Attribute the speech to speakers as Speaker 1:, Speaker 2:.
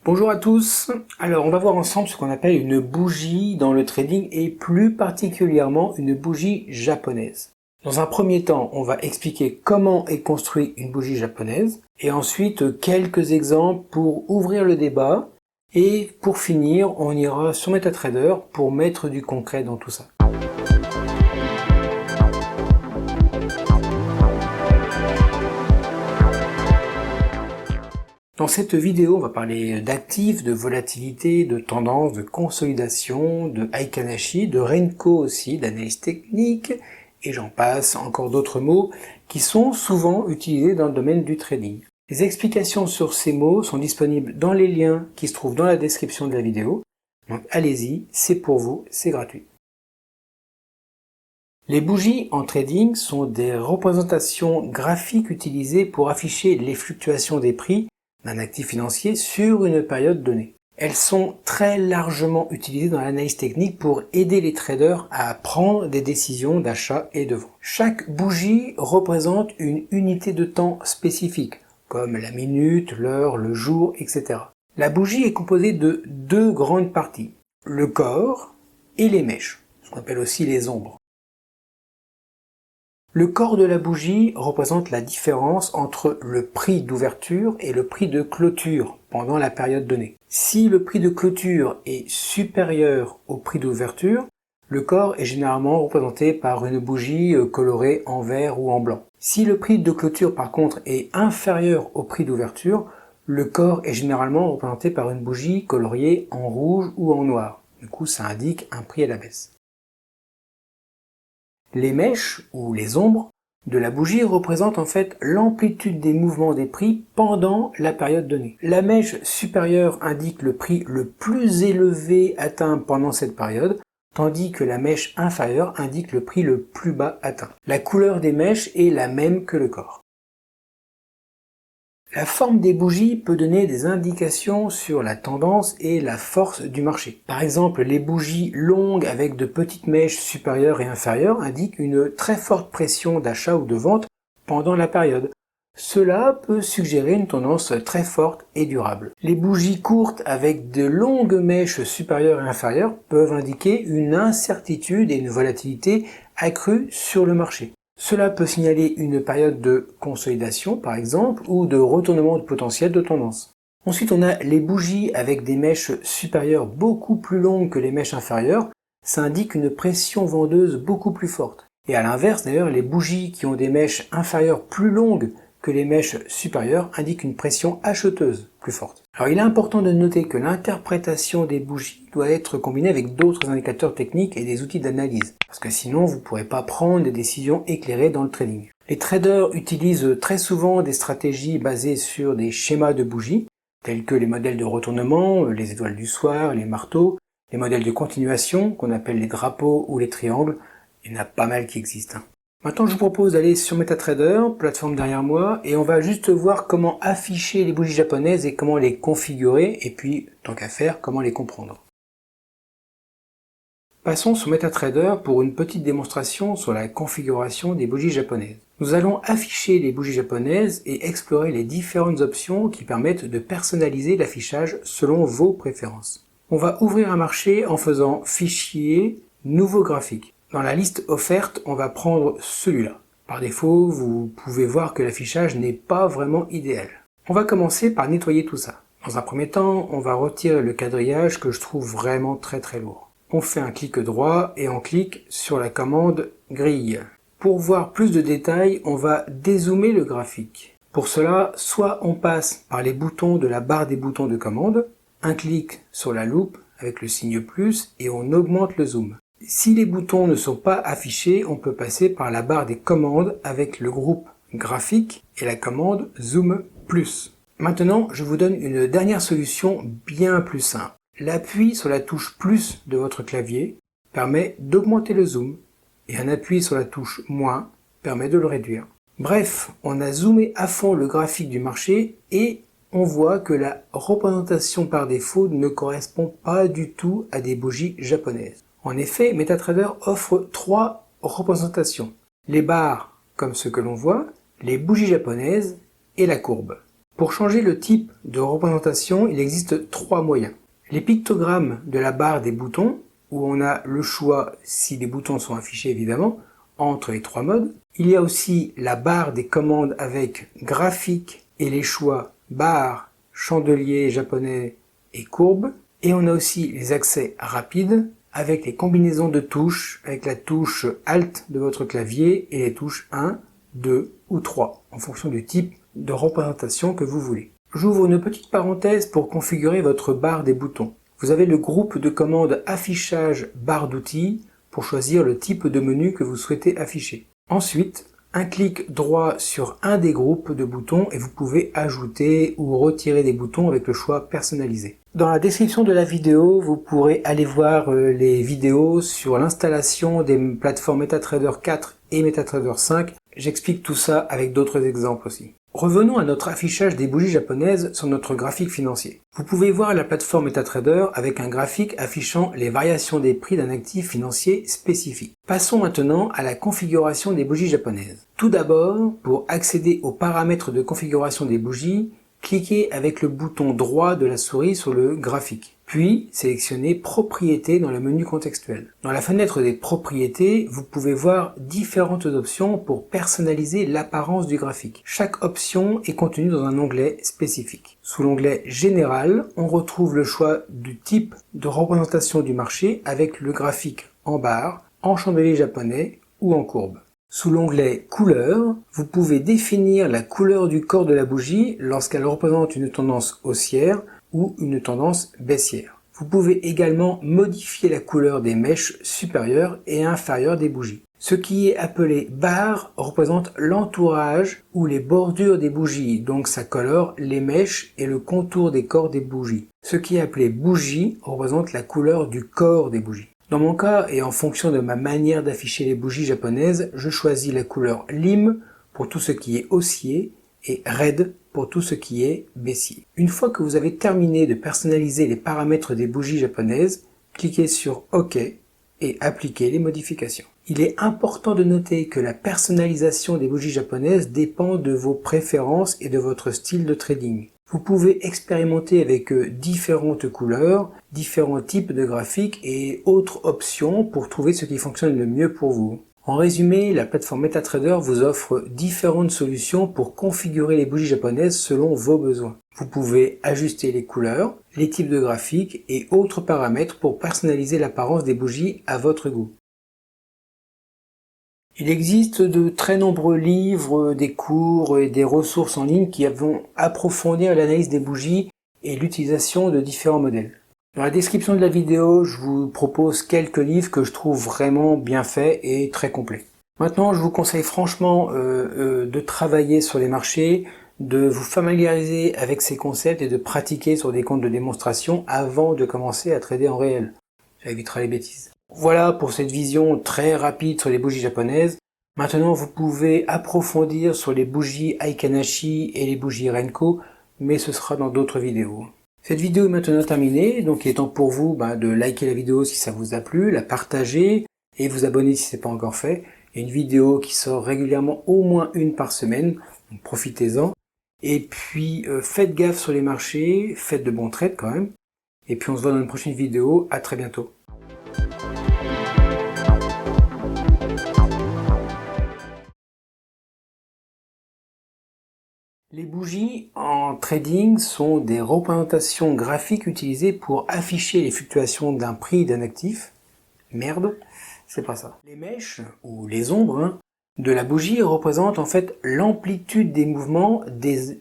Speaker 1: Bonjour à tous, alors on va voir ensemble ce qu'on appelle une bougie dans le trading et plus particulièrement une bougie japonaise. Dans un premier temps, on va expliquer comment est construite une bougie japonaise et ensuite quelques exemples pour ouvrir le débat et pour finir, on ira sur MetaTrader pour mettre du concret dans tout ça. Dans cette vidéo, on va parler d'actifs, de volatilité, de tendance, de consolidation, de Heikinashi, de Renko aussi, d'analyse technique, et j'en passe, encore d'autres mots qui sont souvent utilisés dans le domaine du trading. Les explications sur ces mots sont disponibles dans les liens qui se trouvent dans la description de la vidéo, donc allez-y, c'est pour vous, c'est gratuit. Les bougies en trading sont des représentations graphiques utilisées pour afficher les fluctuations des prix d'un actif financier sur une période donnée. Elles sont très largement utilisées dans l'analyse technique pour aider les traders à prendre des décisions d'achat et de vente. Chaque bougie représente une unité de temps spécifique, comme la minute, l'heure, le jour, etc. La bougie est composée de deux grandes parties, le corps et les mèches, ce qu'on appelle aussi les ombres. Le corps de la bougie représente la différence entre le prix d'ouverture et le prix de clôture pendant la période donnée. Si le prix de clôture est supérieur au prix d'ouverture, le corps est généralement représenté par une bougie colorée en vert ou en blanc. Si le prix de clôture par contre est inférieur au prix d'ouverture, le corps est généralement représenté par une bougie coloriée en rouge ou en noir. Du coup, ça indique un prix à la baisse. Les mèches, ou les ombres, de la bougie représentent en fait l'amplitude des mouvements des prix pendant la période donnée. La mèche supérieure indique le prix le plus élevé atteint pendant cette période, tandis que la mèche inférieure indique le prix le plus bas atteint. La couleur des mèches est la même que le corps. La forme des bougies peut donner des indications sur la tendance et la force du marché. Par exemple, les bougies longues avec de petites mèches supérieures et inférieures indiquent une très forte pression d'achat ou de vente pendant la période. Cela peut suggérer une tendance très forte et durable. Les bougies courtes avec de longues mèches supérieures et inférieures peuvent indiquer une incertitude et une volatilité accrue sur le marché. Cela peut signaler une période de consolidation, par exemple, ou de retournement de potentiel de tendance. Ensuite, on a les bougies avec des mèches supérieures beaucoup plus longues que les mèches inférieures. Ça indique une pression vendeuse beaucoup plus forte. Et à l'inverse, d'ailleurs, les bougies qui ont des mèches inférieures plus longues que les mèches supérieures indiquent une pression acheteuse plus forte. Alors il est important de noter que l'interprétation des bougies doit être combinée avec d'autres indicateurs techniques et des outils d'analyse, parce que sinon vous ne pourrez pas prendre des décisions éclairées dans le trading. Les traders utilisent très souvent des stratégies basées sur des schémas de bougies, tels que les modèles de retournement, les étoiles du soir, les marteaux, les modèles de continuation, qu'on appelle les drapeaux ou les triangles. Il y en a pas mal qui existent. Maintenant, je vous propose d'aller sur MetaTrader, plateforme derrière moi, et on va juste voir comment afficher les bougies japonaises et comment les configurer, et puis, tant qu'à faire, comment les comprendre. Passons sur MetaTrader pour une petite démonstration sur la configuration des bougies japonaises. Nous allons afficher les bougies japonaises et explorer les différentes options qui permettent de personnaliser l'affichage selon vos préférences. On va ouvrir un marché en faisant Fichier, Nouveau graphique. Dans la liste offerte, on va prendre celui-là. Par défaut, vous pouvez voir que l'affichage n'est pas vraiment idéal. On va commencer par nettoyer tout ça. Dans un premier temps, on va retirer le quadrillage que je trouve vraiment très lourd. On fait un clic droit et on clique sur la commande grille. Pour voir plus de détails, on va dézoomer le graphique. Pour cela, soit on passe par les boutons de la barre des boutons de commande, un clic sur la loupe avec le signe plus et on augmente le zoom. Si les boutons ne sont pas affichés, on peut passer par la barre des commandes avec le groupe graphique et la commande Zoom plus. Maintenant, je vous donne une dernière solution bien plus simple. L'appui sur la touche plus de votre clavier permet d'augmenter le zoom et un appui sur la touche moins permet de le réduire. Bref, on a zoomé à fond le graphique du marché et on voit que la représentation par défaut ne correspond pas du tout à des bougies japonaises. En effet, MetaTrader offre 3 représentations. Les barres, comme ce que l'on voit, les bougies japonaises et la courbe. Pour changer le type de représentation, il existe 3 moyens. Les pictogrammes de la barre des boutons, où on a le choix, si les boutons sont affichés évidemment, entre les 3 modes. Il y a aussi la barre des commandes avec graphique et les choix barre, chandelier japonais et courbe. Et on a aussi les accès rapides avec les combinaisons de touches, avec la touche Alt de votre clavier et les touches 1, 2 ou 3, en fonction du type de représentation que vous voulez. J'ouvre une petite parenthèse pour configurer votre barre des boutons. Vous avez le groupe de commandes affichage barre d'outils pour choisir le type de menu que vous souhaitez afficher. Ensuite, un clic droit sur un des groupes de boutons et vous pouvez ajouter ou retirer des boutons avec le choix personnalisé. Dans la description de la vidéo, vous pourrez aller voir les vidéos sur l'installation des plateformes MetaTrader 4 et MetaTrader 5. J'explique tout ça avec d'autres exemples aussi. Revenons à notre affichage des bougies japonaises sur notre graphique financier. Vous pouvez voir la plateforme MetaTrader avec un graphique affichant les variations des prix d'un actif financier spécifique. Passons maintenant à la configuration des bougies japonaises. Tout d'abord, pour accéder aux paramètres de configuration des bougies, cliquez avec le bouton droit de la souris sur le graphique. Puis, sélectionnez Propriétés dans le menu contextuel. Dans la fenêtre des propriétés, vous pouvez voir différentes options pour personnaliser l'apparence du graphique. Chaque option est contenue dans un onglet spécifique. Sous l'onglet Général, on retrouve le choix du type de représentation du marché avec le graphique en barre, en chandelier japonais ou en courbe. Sous l'onglet Couleur, vous pouvez définir la couleur du corps de la bougie lorsqu'elle représente une tendance haussière ou une tendance baissière. Vous pouvez également modifier la couleur des mèches supérieures et inférieures des bougies. Ce qui est appelé barre représente l'entourage ou les bordures des bougies, donc ça colore les mèches et le contour des corps des bougies. Ce qui est appelé bougie représente la couleur du corps des bougies. Dans mon cas, et en fonction de ma manière d'afficher les bougies japonaises, je choisis la couleur lime pour tout ce qui est haussier et red pour tout ce qui est baissier. Une fois que vous avez terminé de personnaliser les paramètres des bougies japonaises, cliquez sur OK et appliquez les modifications. Il est important de noter que la personnalisation des bougies japonaises dépend de vos préférences et de votre style de trading. Vous pouvez expérimenter avec différentes couleurs, différents types de graphiques et autres options pour trouver ce qui fonctionne le mieux pour vous. En résumé, la plateforme MetaTrader vous offre différentes solutions pour configurer les bougies japonaises selon vos besoins. Vous pouvez ajuster les couleurs, les types de graphiques et autres paramètres pour personnaliser l'apparence des bougies à votre goût. Il existe de très nombreux livres, des cours et des ressources en ligne qui vont approfondir l'analyse des bougies et l'utilisation de différents modèles. Dans la description de la vidéo, je vous propose quelques livres que je trouve vraiment bien faits et très complets. Maintenant, je vous conseille franchement de travailler sur les marchés, de vous familiariser avec ces concepts et de pratiquer sur des comptes de démonstration avant de commencer à trader en réel. Ça évitera les bêtises. Voilà pour cette vision très rapide sur les bougies japonaises. Maintenant, vous pouvez approfondir sur les bougies Aikanashi et les bougies Renko, mais ce sera dans d'autres vidéos. Cette vidéo est maintenant terminée, donc il est temps pour vous de liker la vidéo si ça vous a plu, la partager et vous abonner si ce n'est pas encore fait. Il y a une vidéo qui sort régulièrement, au moins une par semaine, donc profitez-en. Et puis faites gaffe sur les marchés, faites de bons trades quand même. Et puis on se voit dans une prochaine vidéo, à très bientôt. Les bougies en trading sont des représentations graphiques utilisées pour afficher les fluctuations d'un prix d'un actif. Merde, c'est pas ça. Les mèches, ou les ombres, de la bougie représentent en fait l'amplitude des mouvements des...